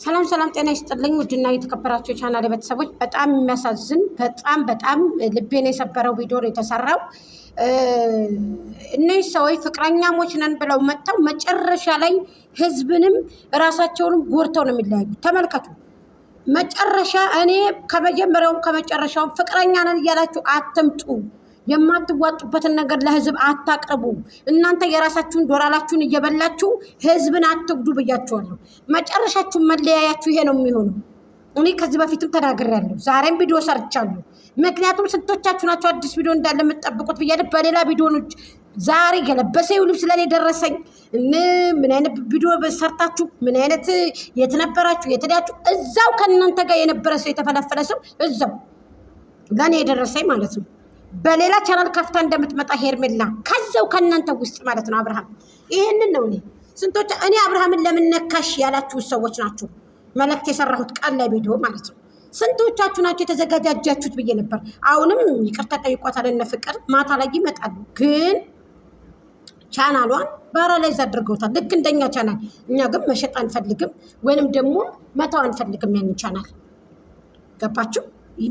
ሰላም ሰላም፣ ጤና ይስጥልኝ ውድና የተከበራችሁ የቻናል ቤተሰቦች፣ በጣም የሚያሳዝን በጣም ልቤን የሰበረው ቪዲዮ ነው የተሰራው። እነዚህ ሰዎች ፍቅረኛሞች ነን ብለው መጥተው መጨረሻ ላይ ህዝብንም ራሳቸውንም ጎርተው ነው የሚለያዩት። ተመልከቱ። መጨረሻ እኔ ከመጀመሪያውም ከመጨረሻውም ፍቅረኛ ነን እያላችሁ አትምጡ። የማትዋጡበትን ነገር ለህዝብ አታቅርቡ። እናንተ የራሳችሁን ዶላራችሁን እየበላችሁ ህዝብን አትጉዱ ብያችኋለሁ። መጨረሻችሁን መለያያችሁ ይሄ ነው የሚሆነው። እኔ ከዚህ በፊትም ተናግሬያለሁ፣ ዛሬም ቪዲዮ ሰርቻለሁ። ምክንያቱም ስንቶቻችሁ ናቸው አዲስ ቪዲዮ እንዳለ የምትጠብቁት ብያለሁ። በሌላ ቪዲዮኖች ዛሬ የለበሰው ልብስ ለኔ ደረሰኝ። ምን አይነት ቪዲዮ ሰርታችሁ ምን አይነት የት ነበራችሁ የትዳችሁ? እዛው ከእናንተ ጋር የነበረ ሰው የተፈለፈለ ሰው እዛው ለኔ የደረሰኝ ማለት ነው። በሌላ ቻናል ከፍታ እንደምትመጣ ሄርሜላ ከዛው ከእናንተ ውስጥ ማለት ነው። አብርሃም ይሄንን ነው ስንቶች እኔ አብርሃምን ለምን ነካሽ ያላችሁ ሰዎች ናችሁ። መልእክት የሰራሁት ቃል ላይ ቪዲዮ ማለት ነው። ስንቶቻችሁ ናችሁ የተዘጋጃጃችሁት ብዬ ነበር። አሁንም ይቅርታ ጠይቋታል እነ ፍቅር ማታ ላይ ይመጣሉ። ግን ቻናሏን ባራላይዝ አድርገውታል፣ ልክ እንደኛ ቻናል። እኛ ግን መሸጥ አንፈልግም ወይንም ደግሞ መተው አንፈልግም። ያንን ቻናል ገባችሁ?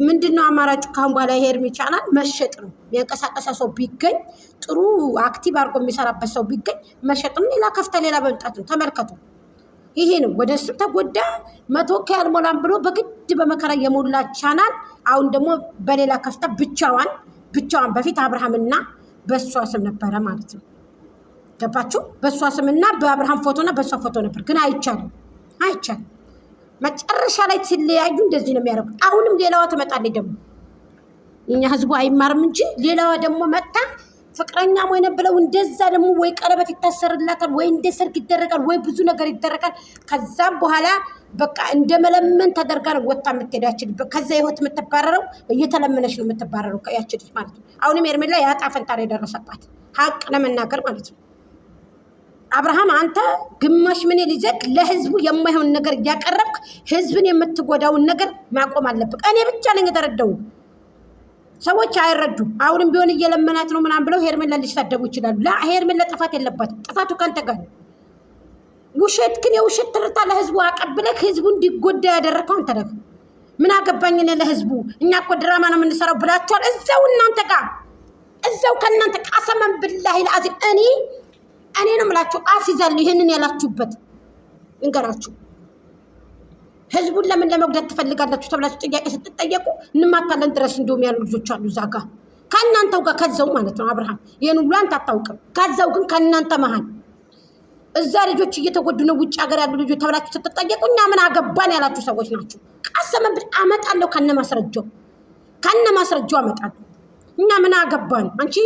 ምንድነው አማራጩ? ካሁን በኋላ ሄርሚ ቻናል መሸጥ ነው። የሚያንቀሳቀሰ ሰው ቢገኝ ጥሩ አክቲቭ አድርጎ የሚሰራበት ሰው ቢገኝ መሸጥም ሌላ ከፍታ ሌላ መምጣት ነው። ተመልከቱ። ይሄ ነው ወደ እሱ ተጎዳ 100K አልሞላም ብሎ በግድ በመከራ የሞላ ቻናል አሁን ደግሞ በሌላ ከፍታ ብቻዋን በፊት አብርሃምና በሷ ስም ነበረ ማለት ነው። ገባችሁ? በሷ ስምና በአብርሃም ፎቶና በሷ ፎቶ ነበር። ግን አይቻልም። መጨረሻ ላይ ሲለያዩ እንደዚህ ነው የሚያደርጉት። አሁንም ሌላዋ ትመጣለች ደግሞ እኛ ህዝቡ አይማርም እንጂ ሌላዋ ደግሞ መጣ ፍቅረኛ ሞይ ብለው እንደዛ ደግሞ ወይ ቀለበት ይታሰርላታል ወይ እንደ ሰርግ ይደረጋል ወይ ብዙ ነገር ይደረጋል። ከዛም በኋላ በቃ እንደመለመን ተደርጋ ነው ወጣ የምትሄድ ያችል። ከዛ ህይወት የምትባረረው እየተለመነች ነው የምትባረረው ያችል ማለት ነው። አሁንም ሄርሜላ ያጣ ፈንታ ላይ ደረሰባት ሀቅ ለመናገር ማለት ነው። አብርሃም አንተ ግማሽ ምን ሊዘክ ለህዝቡ የማይሆን ነገር እያቀረብክ ህዝብን የምትጎዳውን ነገር ማቆም አለብህ። እኔ ብቻ ነኝ የተረዳው፣ ሰዎች አይረዱም። አሁንም ቢሆን እየለመናት ነው ምናምን ብለው ሄርሜላ ሊሳደቡ ይችላሉ። ላ ሄርሜላ ጥፋት የለባትም። ጥፋቱ ካንተ ጋር ነው። ውሸት ግን የውሸት ትርታ ለህዝቡ አቀብለክ ህዝቡ እንዲጎዳ ያደረከው አንተ ነህ። ምን አገባኝ እኔ ለህዝቡ፣ እኛ እኮ ድራማ ነው የምንሰራው ብላችኋል። እዛው እናንተ ጋር እዛው ከእናንተ ቃሰመን ብላሂ ለአዚም እኔ ነው የምላችሁ አስይዛለሁ። ይሄንን ያላችሁበት እንገራችሁ። ህዝቡን ለምን ለመጉዳት ትፈልጋላችሁ ተብላችሁ ጥያቄ ስትጠየቁ እንማታለን ድረስ እንደውም ያሉ ልጆች አሉ እዛ ጋር ከእናንተው ጋር ከዛው ማለት ነው። አብርሃም ይሄን ሁሉ አንተ አታውቅም። ከዛው ግን ከእናንተ መሀል እዛ ልጆች እየተጎዱ ነው ውጭ ሀገር ያሉ ልጆች ተብላችሁ ስትጠየቁ እኛ ምን አገባን ያላችሁ ሰዎች ናችሁ። ቃሰመን አመጣለሁ ከነ ማስረጃው አመጣለሁ። እኛ ምን አገባን አንቺ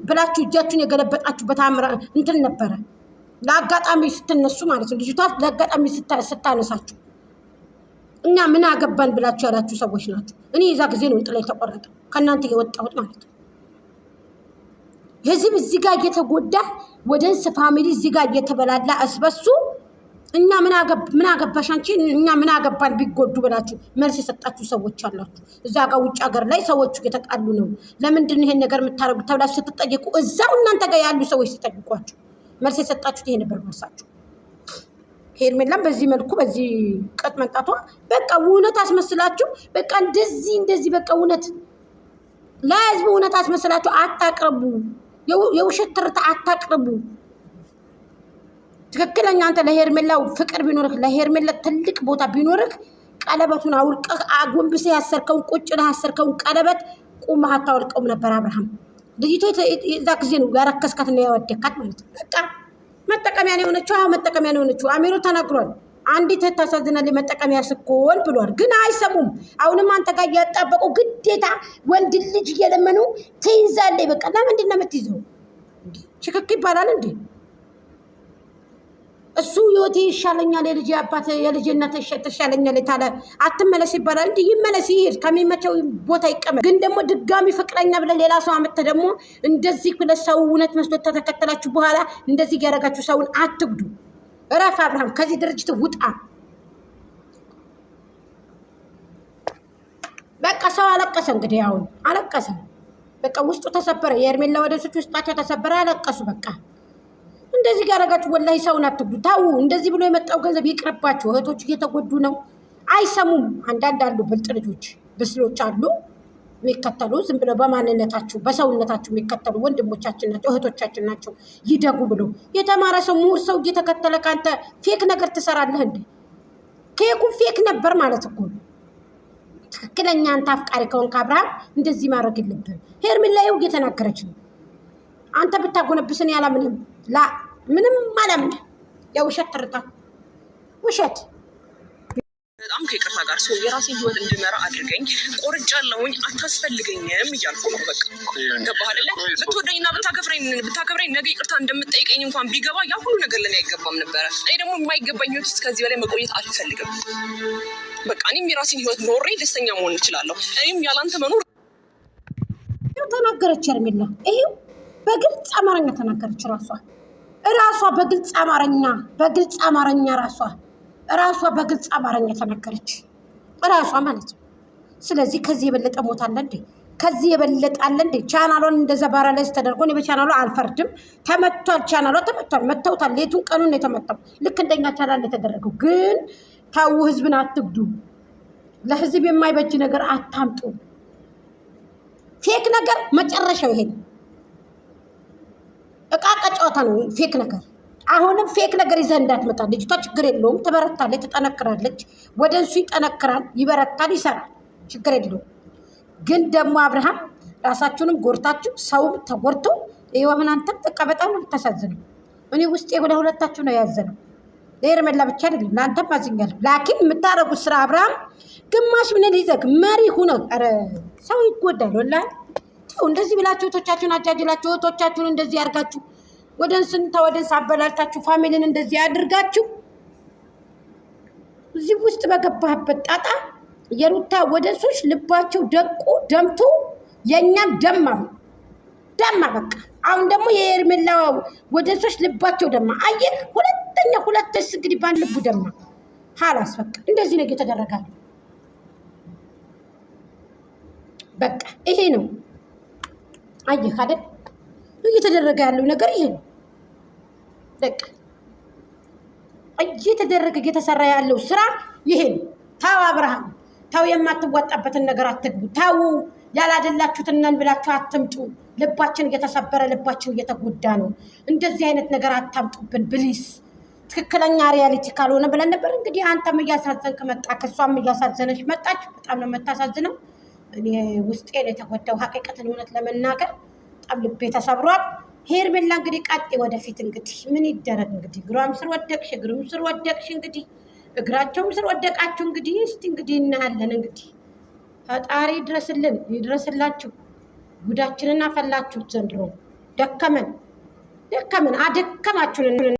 ብላችሁ እጃችሁን የገለበጣችሁበት እንትን ነበረ። ለአጋጣሚ ስትነሱ ማለት ነው። ልጅቷ ለአጋጣሚ ስታነሳችሁ እኛ ምን አገባን ብላችሁ ያላችሁ ሰዎች ናችሁ። እኔ የዛ ጊዜ ነው ጥላ የተቆረጠ ከእናንተ የወጣሁት ማለት ነው። ህዝብ እዚህ ጋር እየተጎዳ ወደንስ ፋሚሊ እዚህ ጋር እየተበላላ እስበሱ እኛ ምን አገባሽ አንቺ እኛ ምን አገባን ቢጎዱ ብላችሁ መልስ የሰጣችሁ ሰዎች አላችሁ። እዛ ጋር ውጭ ሀገር ላይ ሰዎቹ እየተጣሉ ነው። ለምንድን ነው ይሄን ነገር የምታረጉት ተብላችሁ ስትጠየቁ እዛው እናንተ ጋር ያሉ ሰዎች ሲጠይቋችሁ መልስ የሰጣችሁት ይሄ ነበር መልሳችሁ። ሄርሜላም በዚህ መልኩ በዚህ ቀጥ መንጣቷ በቃ እውነት አስመስላችሁ በቃ እንደዚህ በቃ እውነት ለህዝብ እውነት አስመስላችሁ አታቅርቡ። የውሸት ትርታ አታቅርቡ። ትክክለኛ አንተ ለሄርሜላ ፍቅር ቢኖርክ ለሄርሜላ ትልቅ ቦታ ቢኖርክ ቀለበቱን አውልቀህ አጎንብሰህ ያሰርከውን ቁጭ ለህ ያሰርከውን ቀለበት ቁመህ አታወልቀውም ነበር አብርሃም። ልጅቷ እዛ ጊዜ ነው ያረከስካትና ያወደካት ማለት ነው። በቃ መጠቀሚያ ነው የሆነችው። መጠቀሚያ ነው የሆነችው። አሚሮ ተናግሯል። አንዲት ታሳዝናለች መጠቀሚያ ስኮን ብሏል። ግን አይሰሙም። አሁንም አንተ ጋር እያጣበቁ ግዴታ ወንድ ልጅ እየለመኑ ትይዛለች። በቃ ለምንድን ነው የምትይዘው? ሽክክ ይባላል እንዴ? እሱ ህይወቴ ይሻለኛል የልጅ አባት የልጅነት ተሻለኛል ታለ አትመለስ ይባላል እንዴ? ይመለስ ይሄድ ከሚመቸው ቦታ ይቀመጥ። ግን ደግሞ ድጋሚ ፍቅረኛ ብለ ሌላ ሰው አመጣ ደግሞ እንደዚህ ብለ ሰው እውነት መስሎ ተተከተላችሁ በኋላ እንደዚህ ያደረጋችሁ ሰውን አትግዱ። እረፍ አብርሃም፣ ከዚህ ድርጅት ውጣ። በቃ ሰው አለቀሰ። እንግዲህ አሁን አለቀሰ። በቃ ውስጡ ተሰበረ። የሄርሜላ ወደሶች ውስጣቸው ተሰበረ፣ አለቀሱ። በቃ እንደዚህ ጋር አረጋችሁ። ወላሂ ሰውን አትጉዱ። ታው እንደዚህ ብሎ የመጣው ገንዘብ ይቅርባችሁ። እህቶች እየተጎዱ ነው፣ አይሰሙም። አንዳንድ አሉ ብልጥ ልጆች፣ ብስሎች አሉ የሚከተሉ ዝም ብለው በማንነታችሁ በሰውነታችሁ የሚከተሉ ወንድሞቻችን ናቸው፣ እህቶቻችን ናቸው። ይደጉ ብሎ የተማረ ሰው ምሁር ሰው እየተከተለ ካንተ ፌክ ነገር ትሰራለህ እንዴ? ኬኩ ፌክ ነበር ማለት እኮ ነው። ትክክለኛ አንተ አፍቃሪ ከሆንክ አብርሃም እንደዚህ ማድረግ የለብህም። ሄርሜላ ይኸው እየተናገረች ነው። አንተ ብታጎነብስን ያላምንም ላ ምንም አላምንም። የውሸት ትርታ ውሸት በጣም ከይቅርታ ጋር ሰው የራሴን ህይወት እንድመራ አድርገኝ። ቆርጫለሁኝ፣ አታስፈልገኝም እያልኩ ነው። በቃ ገባህ አይደለ? ብትወደኝና ብታከብረኝ ነገ ይቅርታ እንደምጠይቀኝ እንኳን ቢገባ ያ ሁሉ ነገር ለኔ አይገባም ነበረ። እኔ ደግሞ የማይገባኝ ህይወት ውስጥ ከዚህ በላይ መቆየት አልፈልግም። በቃ እኔም የራሴን ህይወት ኖሬ ደስተኛ መሆን እችላለሁ። እኔም ያላንተ መኖር ተናገረች ሄርሜላ። ይሄው በግልጽ አማርኛ ተናገረች። ራሷ በግልጽ አማርኛ ራሷ በግልጽ አማርኛ ተናገረች። ራሷ ማለት ነው። ስለዚህ ከዚህ የበለጠ ሞት አለ እንዴ? ከዚህ የበለጠ አለ እንዴ? ቻናሏን እንደዛ ባራላይዝ ተደርጎ እኔ በቻናሏ አልፈርድም። ተመቷል፣ ቻናሏ ተመቷል፣ መተውታል። ሌቱን ቀኑን ነው የተመታው። ልክ እንደኛ ቻናል የተደረገው። ግን ታው ህዝብን አትግዱ። ለህዝብ የማይበጅ ነገር አታምጡ። ፌክ ነገር መጨረሻው ይሄ ነው። እቃ ጨዋታ ነው ፌክ ነገር። አሁንም ፌክ ነገር ይዘህ እንዳትመጣ። ልጅቷ ችግር የለውም፣ ትበረታለች፣ ትጠነክራለች። ወደ እሱ ይጠነክራል፣ ይበረታል፣ ይሰራል፣ ችግር የለውም። ግን ደግሞ አብርሃም ራሳችሁንም ጎርታችሁ ሰውም ተጎርቶ ይኸው አንተም በቃ በጣም ነው የምታሳዝነው። እኔ ውስጤ ሁለታችሁ ነው ያዘነው። ለሄርሜላ ብቻ አይደለም ለአንተም አዝኛለሁ። ላኪን የምታደርጉት ስራ አብርሃም ግማሽ ምን ይዘህ መሪ ሁነው ኧረ ሰው ይጎዳል። ወላሂ ተው። እንደዚህ ብላችሁ እህቶቻችሁን አጃጅላችሁ እህቶቻችሁን እንደዚህ ያርጋችሁ ወደንስ አበላልታችሁ ፋሚሊን እንደዚህ ያድርጋችሁ። እዚህ ውስጥ በገባህበት ጣጣ የሩታ ወደንሶች ልባቸው ደቁ ደምቶ የኛም ደማ በቃ። አሁን ደግሞ የሄርሜላ ወደንሶች ልባቸው ደማ። አየህ ሁለተኛ እንግዲህ ባን ልቡ ደማ። ሀላስ በቃ እንደዚህ ነው እየተደረጋለ። በቃ ይሄ ነው። አየህ አይደል እየተደረገ ያለው ነገር ይሄ ነው። በቃ እየተሰራ ያለው ስራ ይሄ ነው። ታው አብርሃም ታው፣ የማትወጣበትን ነገር አትግቡ። ታው ያላደላችሁትን ነን ብላችሁ አትምጡ። ልባችን እየተሰበረ ልባችን እየተጎዳ ነው። እንደዚህ አይነት ነገር አታምጡብን ብሊስ። ትክክለኛ ሪያሊቲ ካልሆነ ብለን ነበር። እንግዲህ አንተም እያሳዘንክ መጣ፣ ከሷም እያሳዘነች መጣች። በጣም ነው የምታሳዝነው። እኔ ውስጤ ነው የተጎዳው። ሀቂቀትን እውነት ለመናገር በጣም ልቤ ተሰብሯል። ሄርሜላ እንግዲህ ቀጤ ወደፊት እንግዲህ ምን ይደረግ እንግዲህ እግሯም ስር ወደቅሽ፣ እግሩም ስር ወደቅሽ፣ እንግዲህ እግራቸውም ስር ወደቃችሁ። እንግዲህ እስቲ እንግዲህ እናያለን። እንግዲህ ፈጣሪ ይድረስላችሁ። ጉዳችንን አፈላችሁት ዘንድሮ። ደከመን አደከማችሁን።